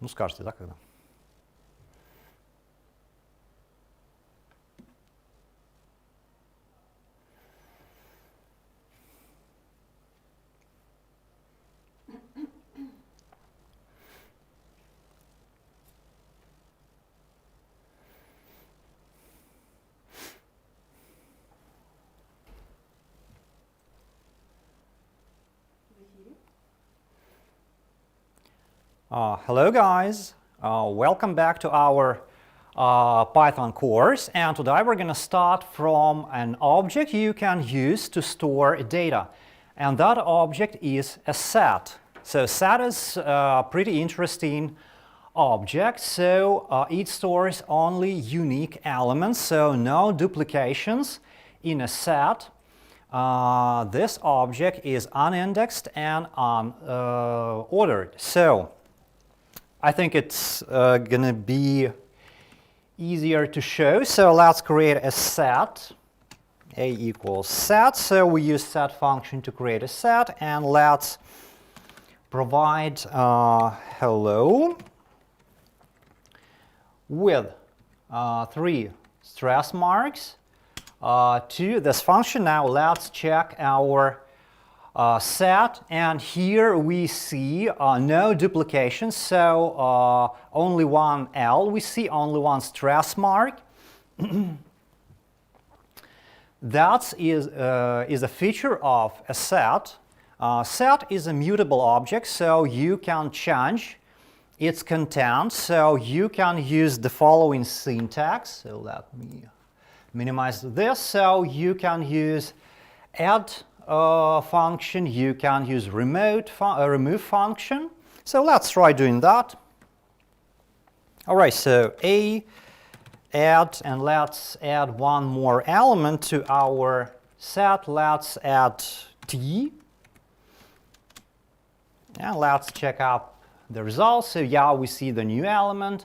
Ну, скажете, да, когда? Hello guys, welcome back to our Python course, and today we're going to start from an object you can use to store data, and that object is a set. So set is a pretty interesting object, so it stores only unique elements, so no duplications in a set. This object is unindexed and unordered. So I think it's going to be easier to show. So let's create a set. A equals set. So we use set function to create a set, and let's provide hello with 3 stress marks to this function. Now let's check our set, and here we see no duplication, so only one L, we see only one stress mark. That is a feature of a set. Set is a mutable object, so you can change its content, so you can use the following syntax. So let me minimize this. So you can use add function, you can use remove function. So let's try doing that. All right, so add, and let's add one more element to our set. Let's add t, and let's check out the results. So yeah, we see the new element.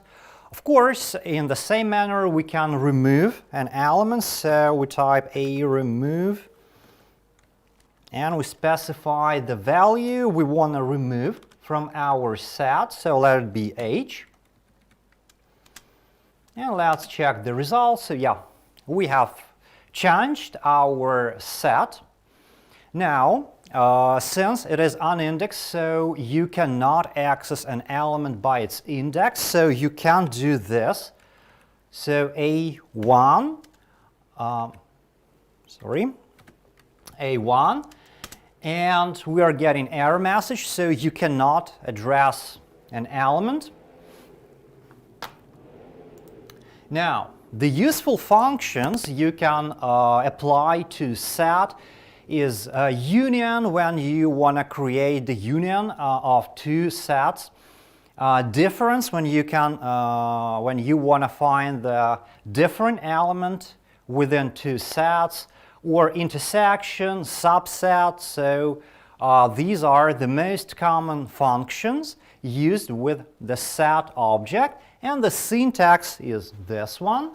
Of course, in the same manner, we can remove an element. So we type a remove, and we specify the value we want to remove from our set. So let it be h. And let's check the results. So yeah, we have changed our set. Now, since it is unindexed, so you cannot access an element by its index, so you can do this. So A1, A1, and we are getting error message, so you cannot address an element. Now, the useful functions you can apply to set is union when you want to create the union of two sets. Difference when you want to find the different element within two sets, or intersection, subset. So these are the most common functions used with the set object, and the syntax is this one.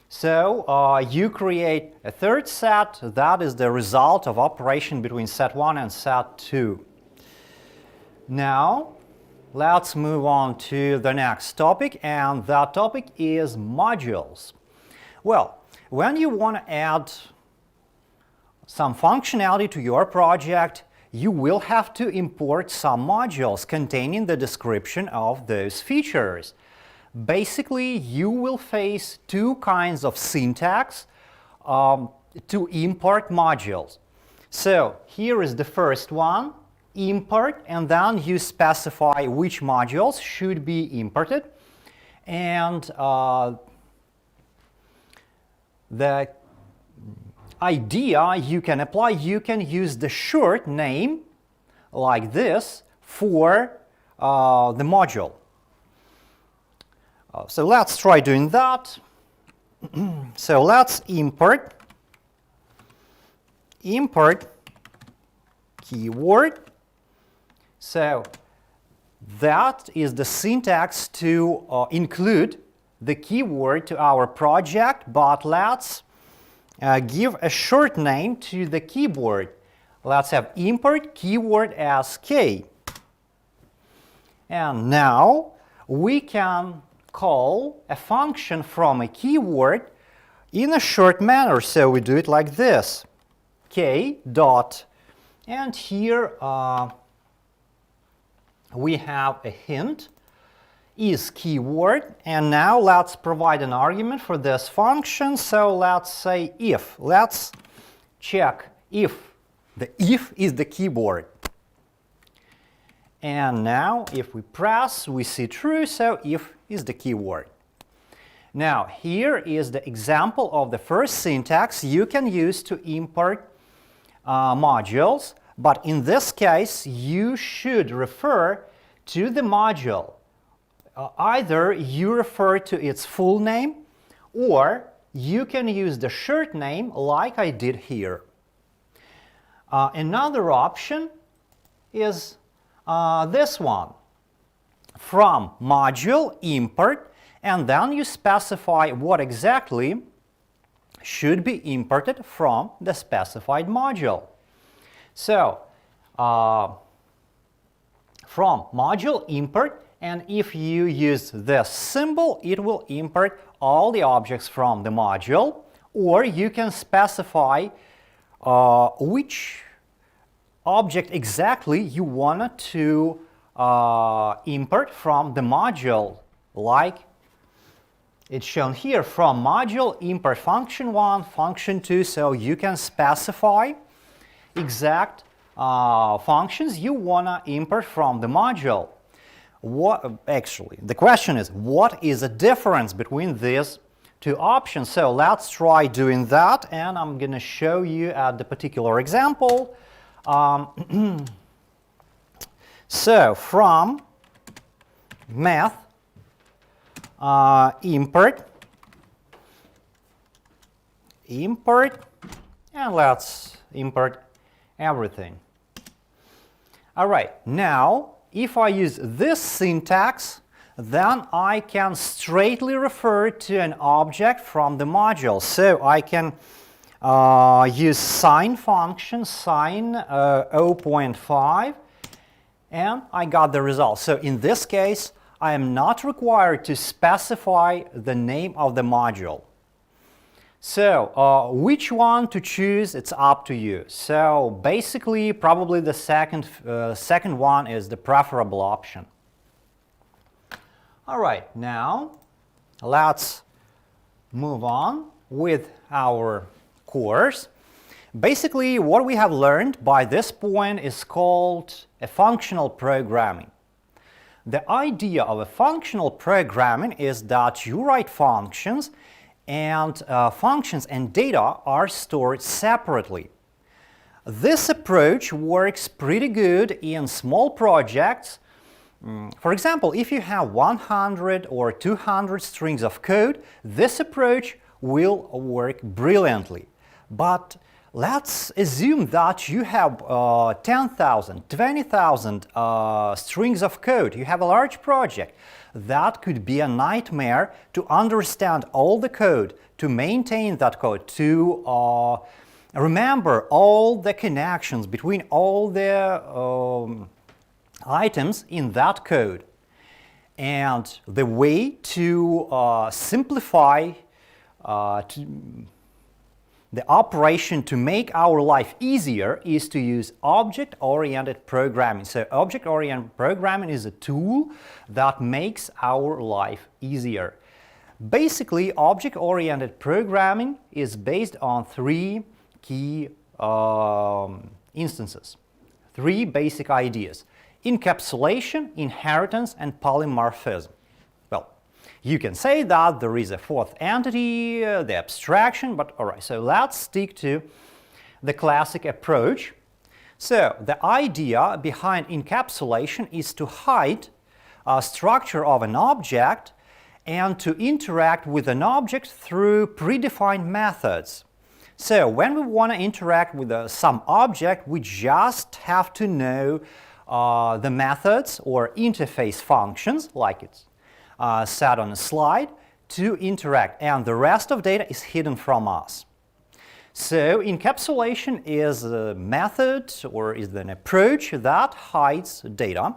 So you create a third set. That is the result of operation between set1 and set2. Now let's move on to the next topic, and that topic is modules. Well, when you want to add some functionality to your project, you will have to import some modules containing the description of those features. Basically, you will face two kinds of syntax to import modules. So here is the first one, import, and then you specify which modules should be imported. And the idea you can apply, you can use the short name like this for the module. So let's try doing that. So let's import keyword. So that is the syntax to include the keyword to our project, but let's give a short name to the keyword. Let's have import keyword as k. And now we can call a function from a keyword in a short manner. So we do it like this, k dot, and here we have a hint, is keyword, and now let's provide an argument for this function. So let's say if. Let's check if. The if is the keyword. And now if we press, we see true, so if is the keyword. Now here is the example of the first syntax you can use to import modules, but in this case you should refer to the module. Either you refer to its full name, or you can use the short name like I did here. Another option is this one. From module import, and then you specify what exactly should be imported from the specified module. So, from module import, and if you use this symbol, it will import all the objects from the module, or you can specify which object exactly you want to import from the module, like it's shown here, from module import function 1, function 2, so you can specify exact functions you want to import from the module. Actually, the question is, what is the difference between these two options? So let's try doing that, and I'm going to show you at the particular example. So from math import, and let's import everything. All right, now if I use this syntax, then I can straightly refer to an object from the module. So I can use sine function, sine 0.5, and I got the result. So in this case, I am not required to specify the name of the module. So which one to choose, it's up to you. So basically, probably the second one is the preferable option. All right, now let's move on with our course. Basically, what we have learned by this point is called a functional programming. The idea of a functional programming is that you write functions, and functions and data are stored separately. This approach works pretty good in small projects. For example, if you have 100 or 200 strings of code, this approach will work brilliantly. But let's assume that you have 10,000, 20,000 strings of code. You have a large project. That could be a nightmare to understand all the code, to maintain that code, to remember all the connections between all the items in that code. And the way to simplify the operation to make our life easier is to use object-oriented programming. So object-oriented programming is a tool that makes our life easier. Basically, object-oriented programming is based on three key instances, three basic ideas: encapsulation, inheritance, and polymorphism. You can say that there is a fourth entity, the abstraction, but all right, so let's stick to the classic approach. So the idea behind encapsulation is to hide a structure of an object and to interact with an object through predefined methods. So when we want to interact with some object, we just have to know the methods or interface functions, like it's set on a slide, to interact, and the rest of data is hidden from us. So encapsulation is a method or is an approach that hides data.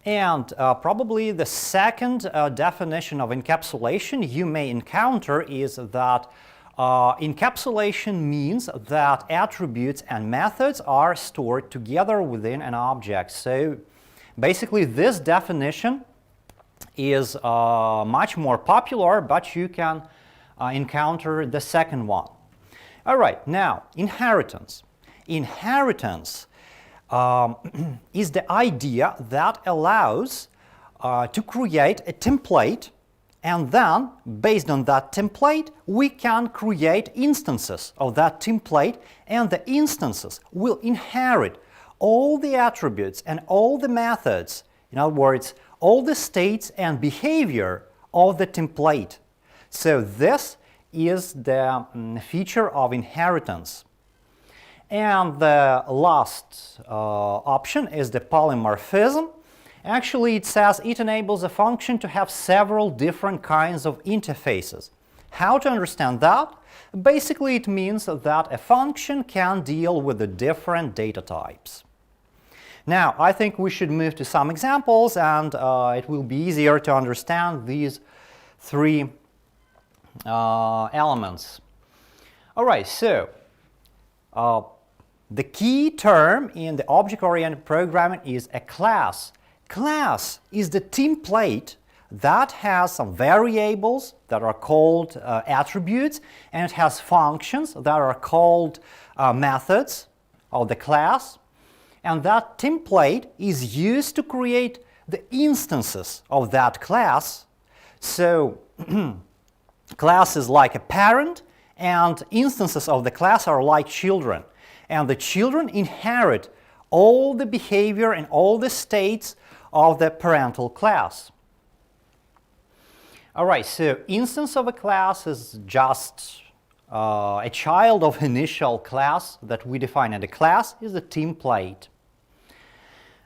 And probably the second definition of encapsulation you may encounter is that encapsulation means that attributes and methods are stored together within an object. So basically this definition is much more popular, but you can encounter the second one. All right, now inheritance. Inheritance is the idea that allows to create a template, and then based on that template we can create instances of that template, and the instances will inherit all the attributes and all the methods, in other words, all the states and behavior of the template. So this is the feature of inheritance. And the last option is the polymorphism. Actually, it says it enables a function to have several different kinds of interfaces. How to understand that? Basically, it means that a function can deal with the different data types. Now, I think we should move to some examples, and it will be easier to understand these three elements. All right, so the key term in the object-oriented programming is a class. Class is the template that has some variables that are called attributes, and it has functions that are called methods of the class. And that template is used to create the instances of that class. So class is like a parent, and instances of the class are like children. And the children inherit all the behavior and all the states of the parental class. All right, so instance of a class is just a child of initial class that we define, and a class is a template.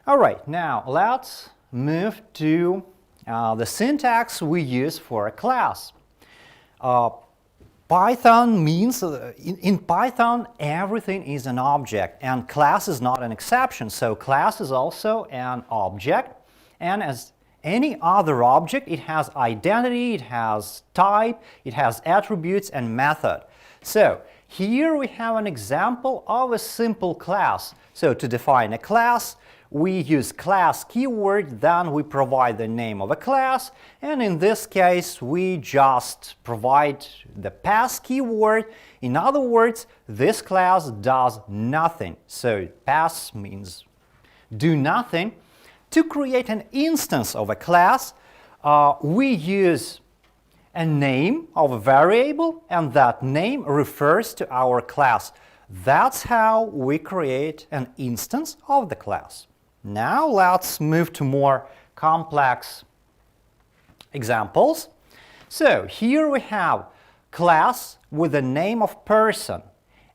All right, now let's move to the syntax we use for a class. Python means, in Python, everything is an object, and class is not an exception. So class is also an object, and as any other object, it has identity, it has type, it has attributes and method. So here we have an example of a simple class. So to define a class, we use class keyword, then we provide the name of a class, and in this case we just provide the pass keyword. In other words, this class does nothing. So pass means do nothing. To create an instance of a class, we use a name of a variable, and that name refers to our class. That's how we create an instance of the class. Now let's move to more complex examples. So here we have class with the name of person,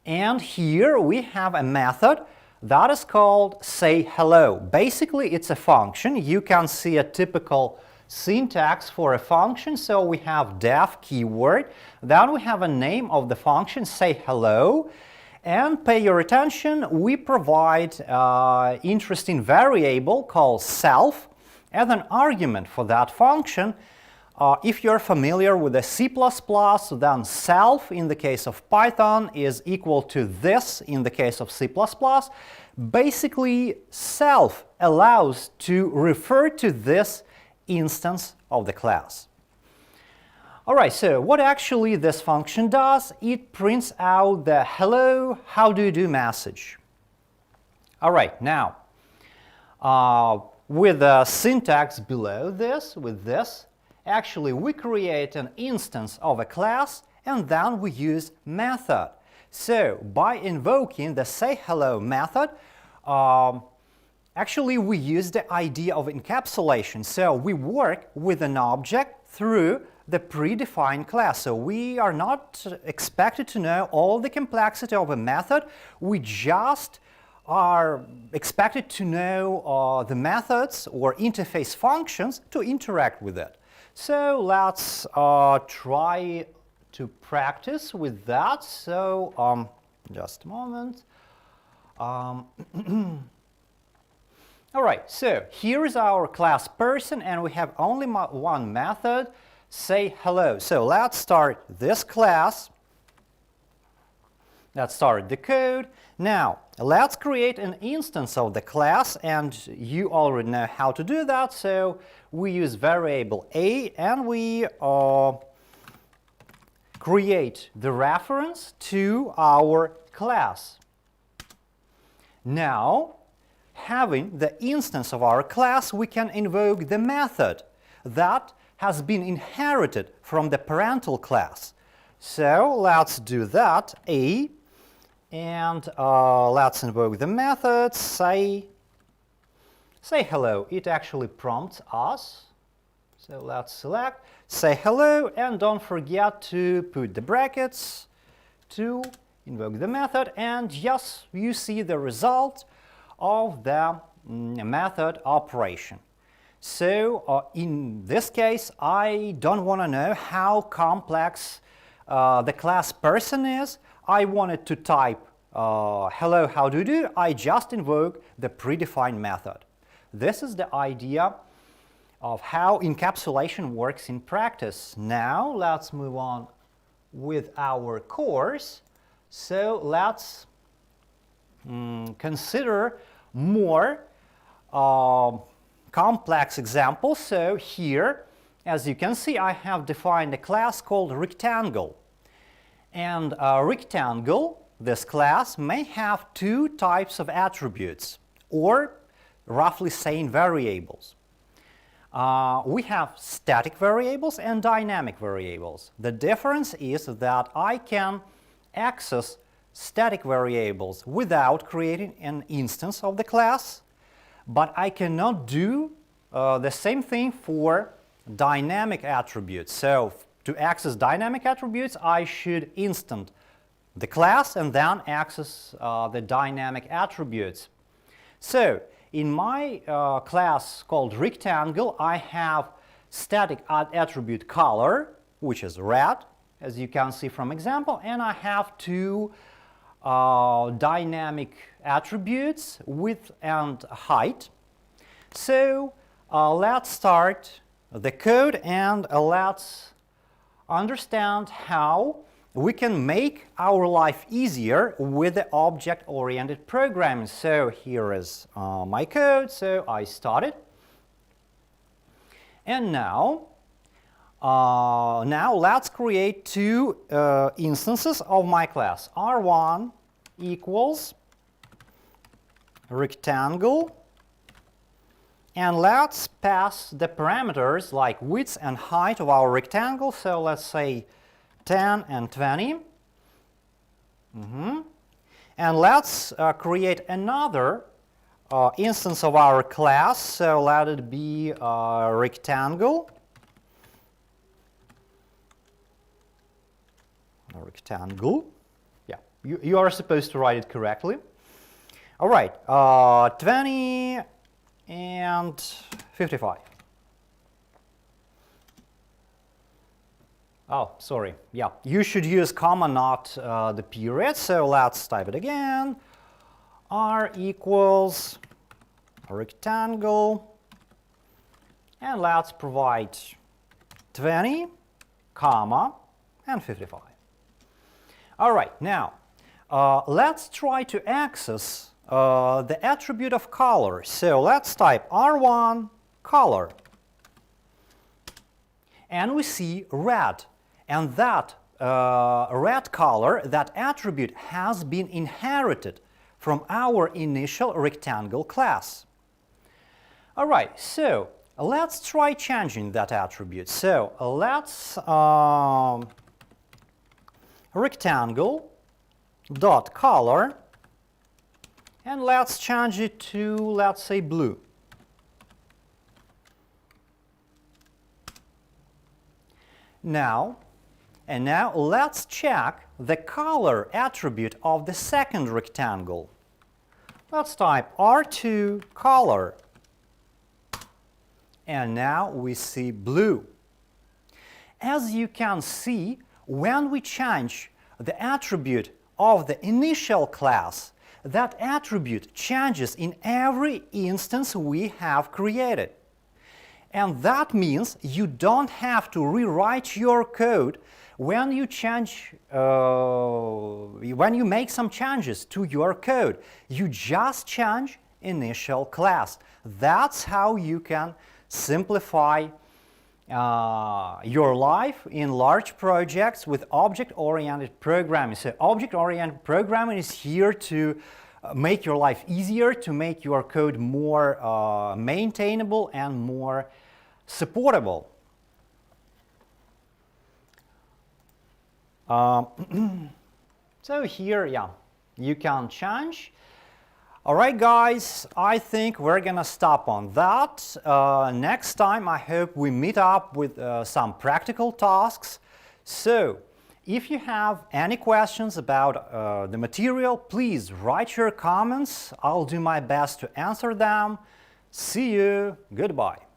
and here we have a method that is called say hello. Basically it's a function. You can see a typical syntax for a function. So we have def keyword, then we have a name of the function say hello, and pay your attention, we provide interesting variable called self as an argument for that function. If you're familiar with the C++, then self in the case of Python is equal to this in the case of C++. Basically, self allows to refer to this instance of the class. All right, so what actually this function does, it prints out the hello, how do you do message. All right, now, with the syntax below this, with this, actually we create an instance of a class, and then we use method. So by invoking the sayHello method, actually we use the idea of encapsulation. So we work with an object through the predefined class. So we are not expected to know all the complexity of a method. We just are expected to know the methods or interface functions to interact with it. So let's try to practice with that. So just a moment. All right, so here is our class person, and we have only one method, say hello. So let's start this class. Let's start the code. Now, let's create an instance of the class, and you already know how to do that. So we use variable a, and we create the reference to our class. Now, having the instance of our class, we can invoke the method that has been inherited from the parental class. So let's do that, a, and let's invoke the method, say hello. It actually prompts us. So let's select, say hello, and don't forget to put the brackets to invoke the method, and yes, you see the result of the method operation. So in this case, I don't want to know how complex the class person is. I wanted to type hello, how do you do? I just invoke the predefined method. This is the idea of how encapsulation works in practice. Now let's move on with our course. So let's consider more complex examples. So here, as you can see, I have defined a class called rectangle. And rectangle, this class, may have two types of attributes, or roughly saying variables. We have static variables and dynamic variables. The difference is that I can access static variables without creating an instance of the class, but I cannot do the same thing for dynamic attributes. So to access dynamic attributes, I should instant the class and then access the dynamic attributes. So in my class called rectangle, I have static attribute color, which is red, as you can see from example, and I have two dynamic attributes, width and height. So let's start the code, and let's understand how we can make our life easier with the object-oriented programming. So here is my code. So I started, and now let's create two instances of my class. R1 equals rectangle, and let's pass the parameters like width and height of our rectangle. So let's say 10 and 20. And let's create another instance of our class. So let it be rectangle. Yeah, you are supposed to write it correctly. All right, 20 and 55. Oh, sorry. Yeah, you should use comma, not the period. So let's type it again. R equals rectangle, and let's provide 20, comma, and 55. All right, now let's try to access the attribute of color. So let's type R1 color, and we see red. And that red color, that attribute, has been inherited from our initial rectangle class. All right, so let's try changing that attribute. So let's rectangle dot color, and let's change it to, let's say, blue. Now let's check the color attribute of the second rectangle. Let's type R2 color, and now we see blue. As you can see, when we change the attribute of the initial class, that attribute changes in every instance we have created. And that means you don't have to rewrite your code when you make some changes to your code. You just change initial class. That's how you can simplify your life in large projects with object-oriented programming. So object-oriented programming is here to make your life easier, to make your code more maintainable and more supportable. So here, you can change. All right, guys, I think we're gonna stop on that. Next time, I hope we meet up with some practical tasks. So, if you have any questions about the material, please write your comments. I'll do my best to answer them. See you. Goodbye.